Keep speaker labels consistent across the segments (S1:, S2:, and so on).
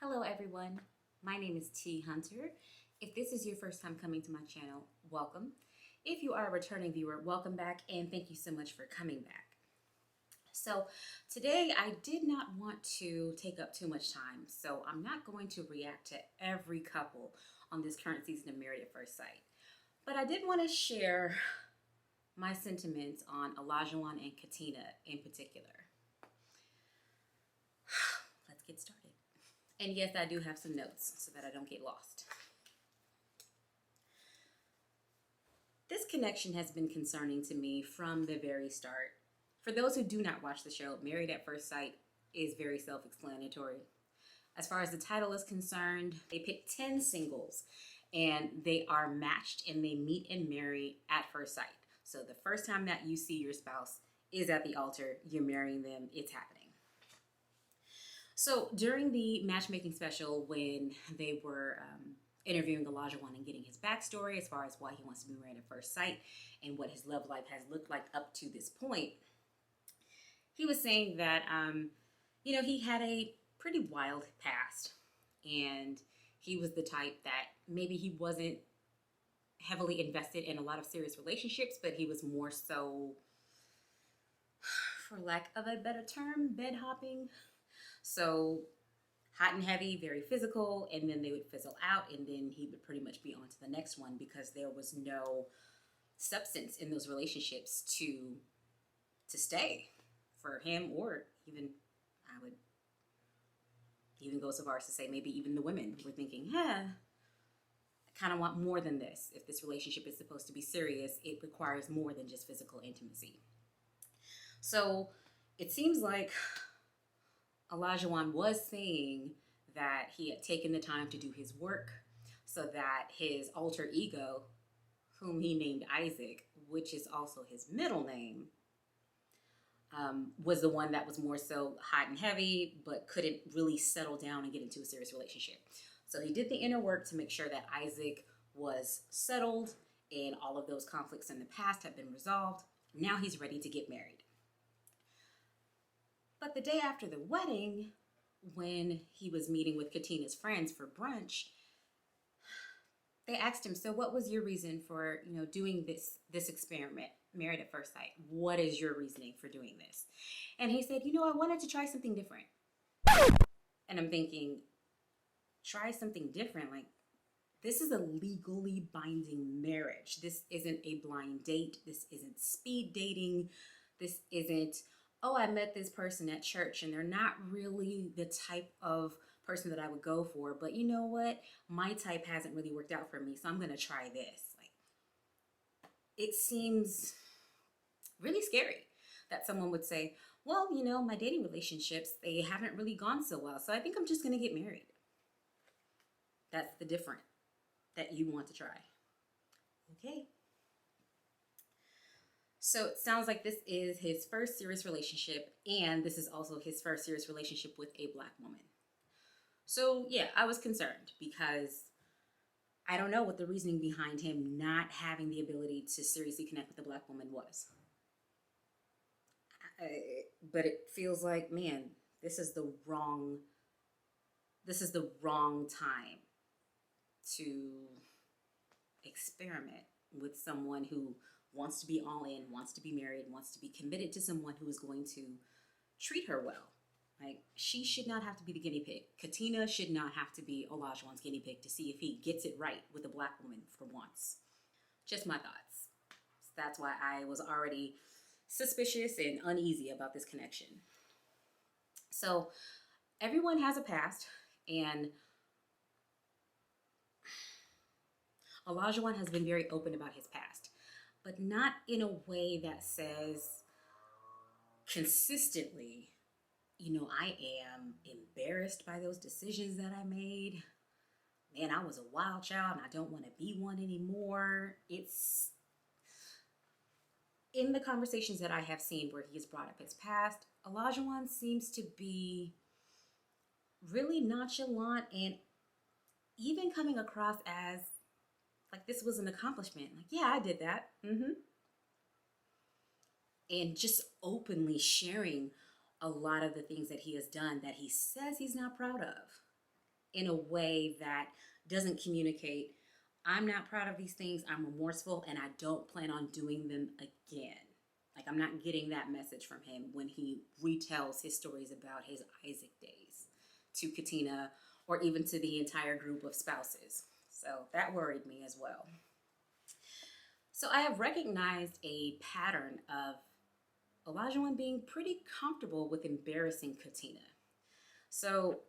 S1: Hello everyone, my name is T Hunter. If this is your first time coming to my channel, welcome. If you are a returning viewer, welcome back and thank you so much for coming back. So today I did not want to take up too much time, so I'm not going to react to every couple on this current season of Married at First Sight. But I did want to share my sentiments on Olajuwon and Katina in particular. Let's get started. And yes, I do have some notes so that I don't get lost. This connection has been concerning to me from the very start. For those who do not watch the show, Married at First Sight is very self-explanatory. As far as the title is concerned, they pick 10 singles and they are matched and they meet and marry at first sight. So the first time that you see your spouse is at the altar, you're marrying them, it's happening. So during the matchmaking special, when they were interviewing Olajuwon and getting his backstory as far as why he wants to be married at first sight and what his love life has looked like up to this point, he was saying that, he had a pretty wild past and he was the type that maybe he wasn't heavily invested in a lot of serious relationships, but he was more so, for lack of a better term, bed hopping. So hot and heavy, very physical, and then they would fizzle out, and then he would pretty much be on to the next one because there was no substance in those relationships to stay for him, or even I would even go so far as to say maybe even the women were thinking, I kind of want more than this. If this relationship is supposed to be serious, it requires more than just physical intimacy. So it seems like Olajuwon was saying that he had taken the time to do his work so that his alter ego, whom he named Isaac, which is also his middle name, was the one that was more so hot and heavy, but couldn't really settle down and get into a serious relationship. So he did the inner work to make sure that Isaac was settled and all of those conflicts in the past have been resolved. Now he's ready to get married. But the day after the wedding, when he was meeting with Katina's friends for brunch, they asked him, so what was your reason for, doing this experiment, Married at First Sight? What is your reasoning for doing this? And he said, I wanted to try something different. And I'm thinking, try something different? Like, this is a legally binding marriage. This isn't a blind date. This isn't speed dating. This isn't, I met this person at church and they're not really the type of person that I would go for, but you know what? My type hasn't really worked out for me, so I'm going to try this. Like, it seems really scary that someone would say, well, my dating relationships, they haven't really gone so well, so I think I'm just going to get married. That's the different that you want to try. Okay. So it sounds like this is his first serious relationship, and this is also his first serious relationship with a Black woman. So yeah, I was concerned because I don't know what the reasoning behind him not having the ability to seriously connect with a Black woman was. But it feels like, man, this is the wrong time to experiment with someone who wants to be all in, wants to be married, wants to be committed to someone who is going to treat her well. Like, she should not have to be the guinea pig. Katina should not have to be Olajuwon's guinea pig to see if he gets it right with a Black woman for once. Just my thoughts. So that's why I was already suspicious and uneasy about this connection. So everyone has a past, and Olajuwon has been very open about his past, but not in a way that says consistently, I am embarrassed by those decisions that I made. Man, I was a wild child and I don't want to be one anymore. It's in the conversations that I have seen where he has brought up his past, Olajuwon seems to be really nonchalant and even coming across as like this was an accomplishment. Like, yeah, I did that. And just openly sharing a lot of the things that he has done that he says he's not proud of. in a way that doesn't communicate, I'm not proud of these things, I'm remorseful, and I don't plan on doing them again. Like, I'm not getting that message from him when he retells his stories about his Isaac days to Katina or even to the entire group of spouses. So that worried me as well. So I have recognized a pattern of Olajuwon being pretty comfortable with embarrassing Katina. So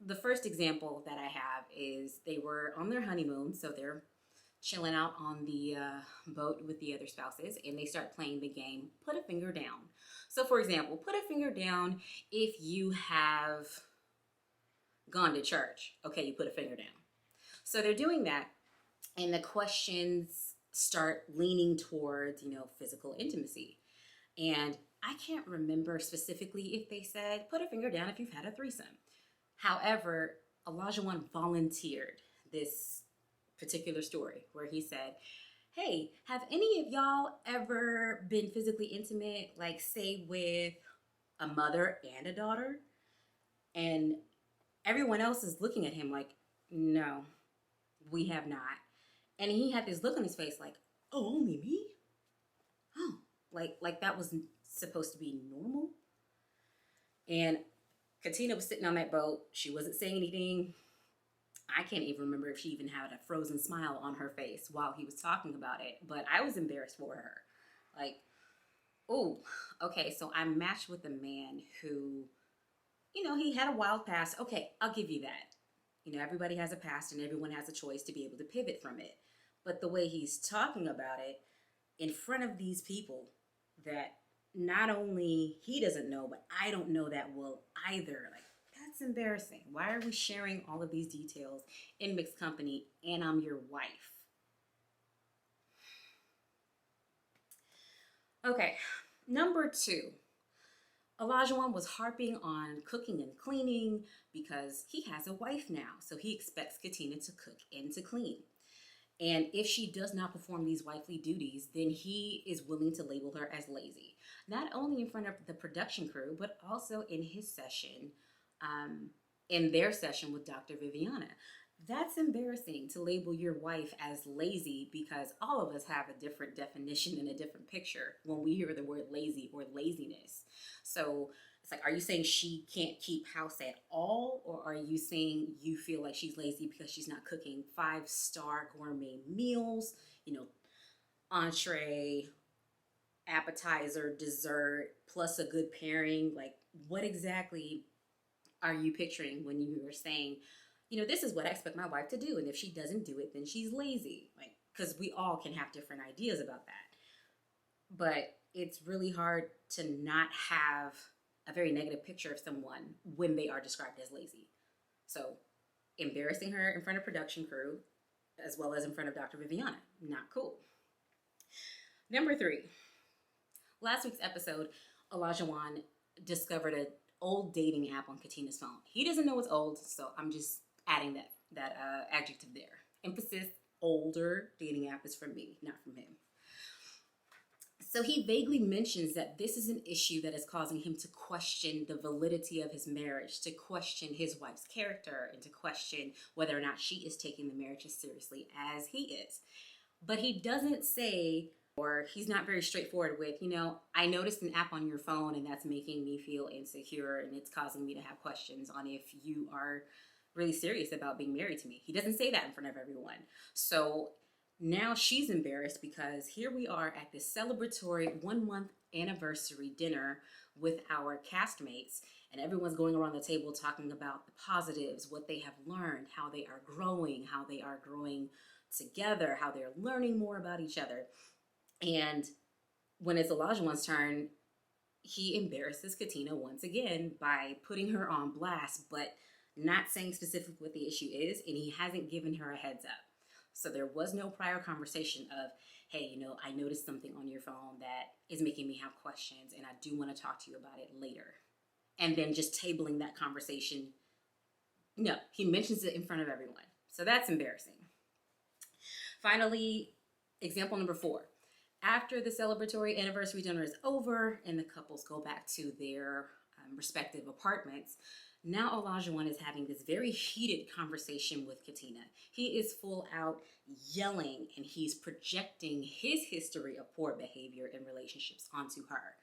S1: the first example that I have is they were on their honeymoon, so they're chilling out on the boat with the other spouses, and they start playing the game, put a finger down. So for example, put a finger down if you have gone to church. Okay, you put a finger down. So they're doing that, and the questions start leaning towards, physical intimacy. And I can't remember specifically if they said, put a finger down if you've had a threesome. However, Olajuwon volunteered this particular story where he said, hey, have any of y'all ever been physically intimate, like say with a mother and a daughter? And everyone else is looking at him like, no, we have not. And he had this look on his face like, oh, only me? Oh, like that was supposed to be normal? And Katina was sitting on that boat. She wasn't saying anything. I can't even remember if she even had a frozen smile on her face while he was talking about it, but I was embarrassed for her. Like, oh, okay, so I'm matched with a man who, he had a wild past. Okay, I'll give you that. Everybody has a past and everyone has a choice to be able to pivot from it. But the way he's talking about it in front of these people that not only he doesn't know, but I don't know that well either. Like, that's embarrassing. Why are we sharing all of these details in mixed company and I'm your wife? Okay, number 2. Olajuwon was harping on cooking and cleaning because he has a wife now. So he expects Katina to cook and to clean. And if she does not perform these wifely duties, then he is willing to label her as lazy. Not only in front of the production crew, but also in his session, in their session with Dr. Viviana. That's embarrassing to label your wife as lazy because all of us have a different definition and a different picture when we hear the word lazy or laziness. So it's like, are you saying she can't keep house at all? Or are you saying you feel like she's lazy because she's not cooking 5-star gourmet meals, entree, appetizer, dessert, plus a good pairing? Like, what exactly are you picturing when you are saying, this is what I expect my wife to do, and if she doesn't do it, then she's lazy? Like, because we all can have different ideas about that. But it's really hard to not have a very negative picture of someone when they are described as lazy. So embarrassing her in front of production crew, as well as in front of Dr. Viviana, not cool. Number 3, last week's episode, Olajuwon discovered an old dating app on Katina's phone. He doesn't know it's old, so I'm just adding that adjective there. Emphasis, older dating app is from me, not from him. So he vaguely mentions that this is an issue that is causing him to question the validity of his marriage, to question his wife's character, and to question whether or not she is taking the marriage as seriously as he is. But he doesn't say, or he's not very straightforward with, I noticed an app on your phone and that's making me feel insecure and it's causing me to have questions on if you are really serious about being married to me. He doesn't say that in front of everyone. So now she's embarrassed because here we are at this celebratory 1-month anniversary dinner with our castmates, and everyone's going around the table talking about the positives, what they have learned, how they are growing together, how they're learning more about each other. And when it's Olajuwon's turn, he embarrasses Katina once again by putting her on blast, but not saying specifically what the issue is, and he hasn't given her a heads up. So there was no prior conversation of, hey, I noticed something on your phone that is making me have questions, and I do want to talk to you about it later. And then just tabling that conversation. No, he mentions it in front of everyone. So that's embarrassing. Finally, example number 4. After the celebratory anniversary dinner is over and the couples go back to their respective apartments, Now Olajuwon is having this very heated conversation with Katina. He is full out yelling and he's projecting his history of poor behavior in relationships onto her.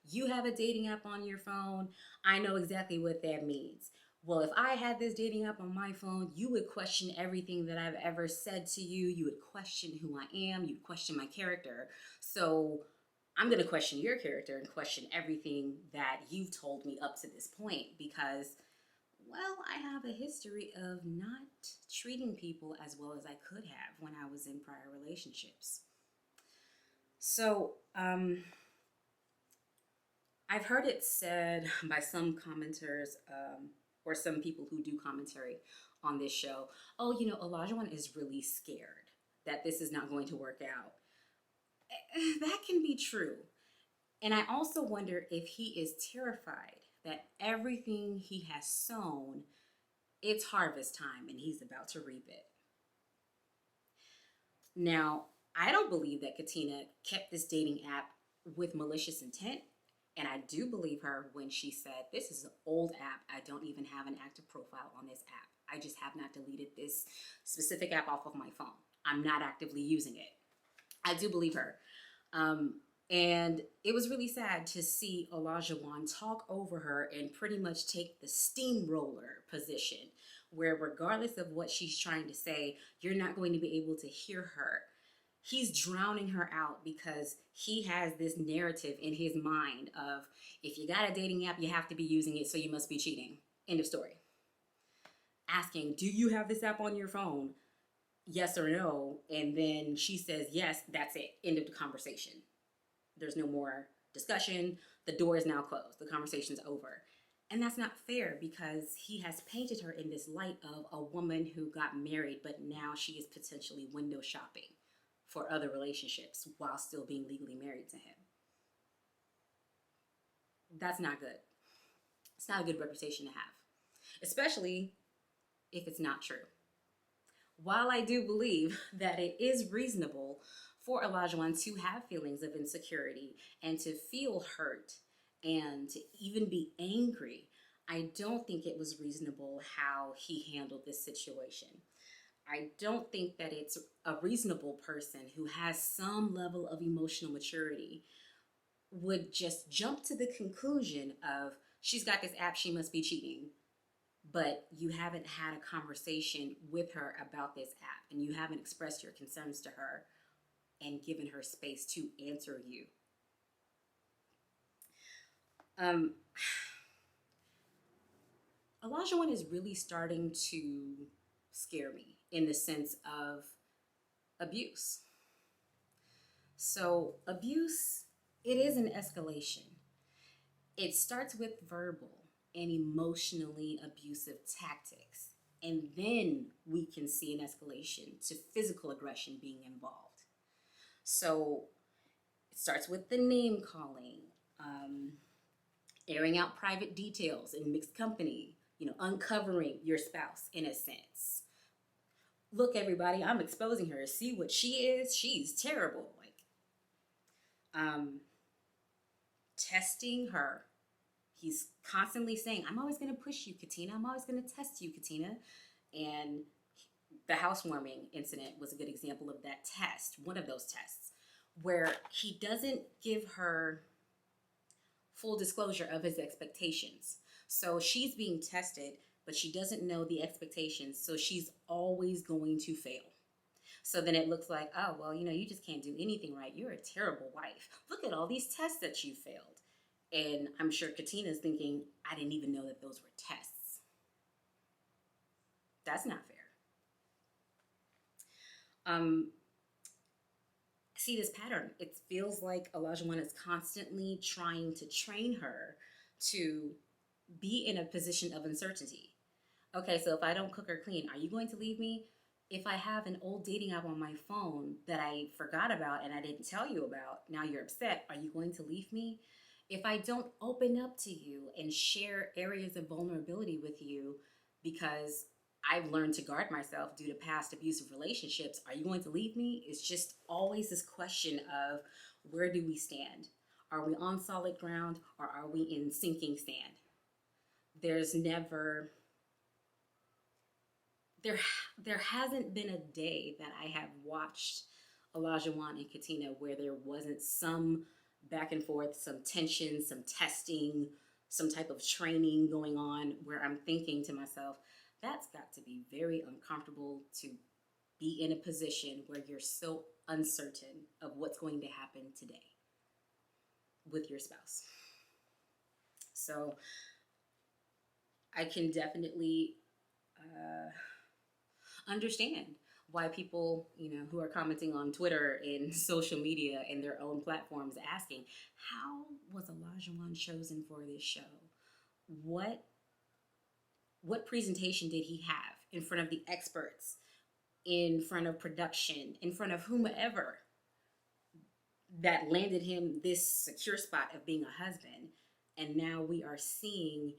S1: You have a dating app on your phone. I know exactly what that means. Well, if I had this dating app on my phone, you would question everything that I've ever said to you. You would question who I am. You'd question my character. So I'm going to question your character and question everything that you've told me up to this point because, well, I have a history of not treating people as well as I could have when I was in prior relationships. So, I've heard it said by some commenters or some people who do commentary on this show, oh, Olajuwon is really scared that this is not going to work out. That can be true. And I also wonder if he is terrified that everything he has sown, it's harvest time and he's about to reap it. Now, I don't believe that Katina kept this dating app with malicious intent. And I do believe her when she said, this is an old app. I don't even have an active profile on this app. I just have not deleted this specific app off of my phone. I'm not actively using it. I do believe her. And it was really sad to see Olajuwon talk over her and pretty much take the steamroller position where regardless of what she's trying to say, you're not going to be able to hear her. He's drowning her out because he has this narrative in his mind of, if you got a dating app, you have to be using it, so you must be cheating. End of story. Asking, do you have this app on your phone? Yes or no? And then she says, yes, that's it. End of the conversation. There's no more discussion. The door is now closed. The conversation's over. And that's not fair because he has painted her in this light of a woman who got married, but now she is potentially window shopping for other relationships while still being legally married to him. That's not good. It's not a good reputation to have, especially if it's not true. While I do believe that it is reasonable for Olajuwon to have feelings of insecurity and to feel hurt and to even be angry, I don't think it was reasonable how he handled this situation. I don't think that it's a reasonable person who has some level of emotional maturity would just jump to the conclusion of, she's got this app, she must be cheating. But you haven't had a conversation with her about this app and you haven't expressed your concerns to her and given her space to answer you. Olajuwon is really starting to scare me in the sense of abuse. So abuse, it is an escalation. It starts with verbal and emotionally abusive tactics. And then we can see an escalation to physical aggression being involved. So it starts with the name calling, airing out private details in mixed company, uncovering your spouse in a sense. Look, everybody, I'm exposing her. See what she is? She's terrible. Testing her. He's constantly saying, I'm always going to push you, Katina. I'm always going to test you, Katina. And the housewarming incident was a good example of that test, one of those tests, where he doesn't give her full disclosure of his expectations. So she's being tested, but she doesn't know the expectations, so she's always going to fail. So then it looks like, oh, well, you just can't do anything right. You're a terrible wife. Look at all these tests that you failed. And I'm sure Katina's thinking, I didn't even know that those were tests. That's not fair. See this pattern. It feels like Olajuwon is constantly trying to train her to be in a position of uncertainty. Okay, so if I don't cook or clean, are you going to leave me? If I have an old dating app on my phone that I forgot about and I didn't tell you about, now you're upset, are you going to leave me? If I don't open up to you and share areas of vulnerability with you because I've learned to guard myself due to past abusive relationships, are you going to leave me? It's just always this question of, where do we stand? Are we on solid ground or are we in sinking sand? there's never there there hasn't been a day that I have watched Olajuwon and Katina where there wasn't some back and forth, some tension, some testing, some type of training going on where I'm thinking to myself, that's got to be very uncomfortable to be in a position where you're so uncertain of what's going to happen today with your spouse. So I can definitely understand why people, who are commenting on Twitter and social media and their own platforms asking, how was Olajuwon chosen for this show? What presentation did he have in front of the experts, in front of production, in front of whomever that landed him this secure spot of being a husband? And now we are seeing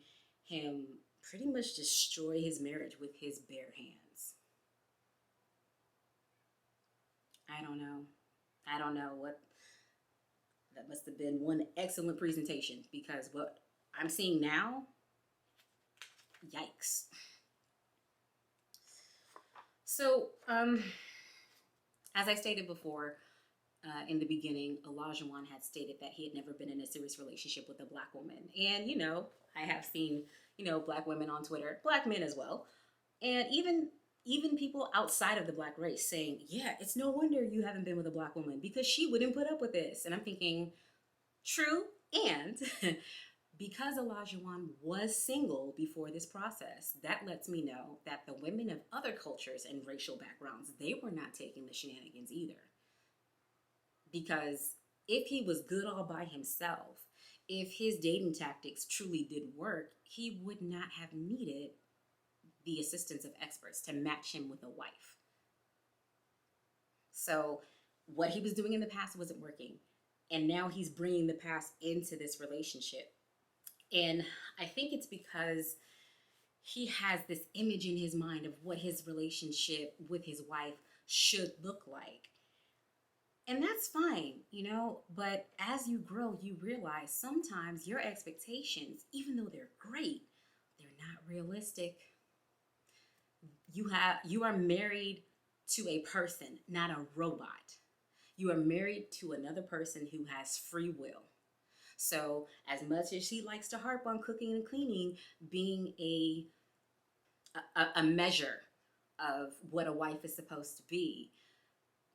S1: him pretty much destroy his marriage with his bare hands. I don't know. What that must have been one excellent presentation, because what I'm seeing now, yikes. So, as I stated before, in the beginning, Olajuwon had stated that he had never been in a serious relationship with a black woman. And, I have seen, black women on Twitter, black men as well, and even people outside of the black race saying, yeah, it's no wonder you haven't been with a black woman because she wouldn't put up with this. And I'm thinking, true. And because Olajuwon was single before this process, that lets me know that the women of other cultures and racial backgrounds, they were not taking the shenanigans either. Because if he was good all by himself, if his dating tactics truly did work, he would not have needed the assistance of experts to match him with a wife. So what he was doing in the past wasn't working. And now he's bringing the past into this relationship. And I think it's because he has this image in his mind of what his relationship with his wife should look like. And that's fine, but as you grow, you realize sometimes your expectations, even though they're great, they're not realistic. You are married to a person, not a robot. You are married to another person who has free will. So as much as she likes to harp on cooking and cleaning being a measure of what a wife is supposed to be,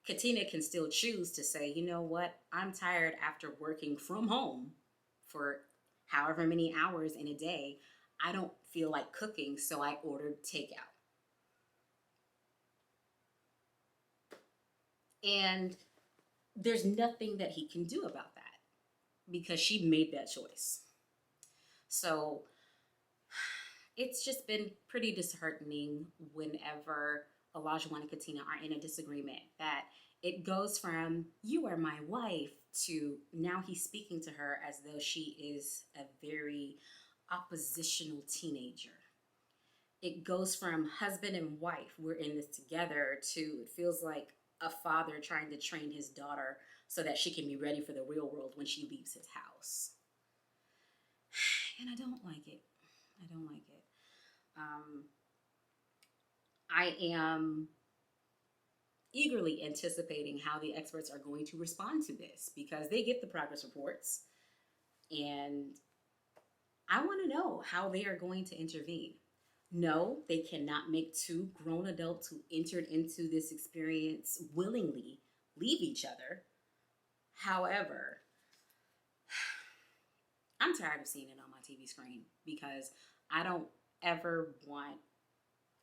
S1: Katina can still choose to say, you know what, I'm tired after working from home for however many hours in a day. I don't feel like cooking, so I ordered takeout. And there's nothing that he can do about that because she made that choice. So it's just been pretty disheartening whenever Olajuwon and Katina are in a disagreement, that it goes from, you are my wife, to now he's speaking to her as though she is a very oppositional teenager. It goes from husband and wife, we're in this together, to it feels like a father trying to train his daughter so that she can be ready for the real world when she leaves his house. And I don't like it. I am eagerly anticipating how the experts are going to respond to this, because they get the progress reports, and I want to know how they are going to intervene. No, they cannot make two grown adults who entered into this experience willingly leave each other. However, I'm tired of seeing it on my TV screen, because I don't ever want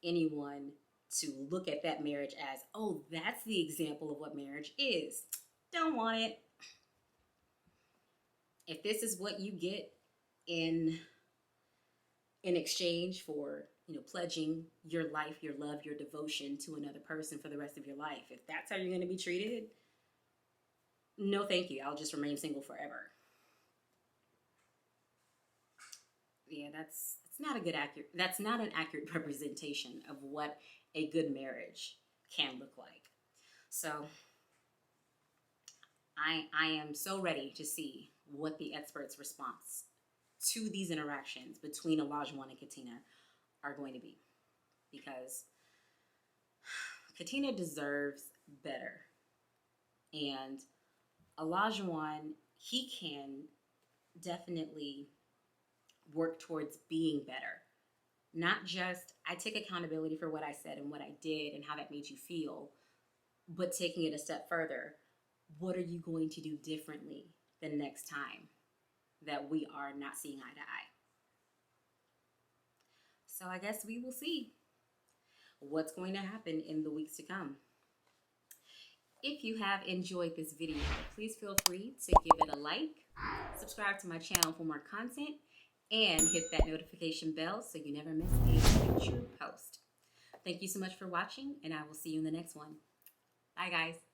S1: anyone to look at that marriage as, oh, that's the example of what marriage is. Don't want it. If this is what you get in exchange for, pledging your life, your love, your devotion to another person for the rest of your life, if that's how you're going to be treated, no thank you. I'll just remain single forever. Yeah, that's not an accurate representation of what a good marriage can look like. So I am so ready to see what the experts' response to these interactions between Olajuwon and Katina are going to be. Because Katina deserves better. And Olajuwon, he can definitely work towards being better. Not just, I take accountability for what I said and what I did and how that made you feel, but taking it a step further. What are you going to do differently the next time that we are not seeing eye to eye? So I guess we will see what's going to happen in the weeks to come. If you have enjoyed this video, please feel free to give it a like, subscribe to my channel for more content, and hit that notification bell so you never miss a future post. Thank you so much for watching, and I will see you in the next one. Bye, guys.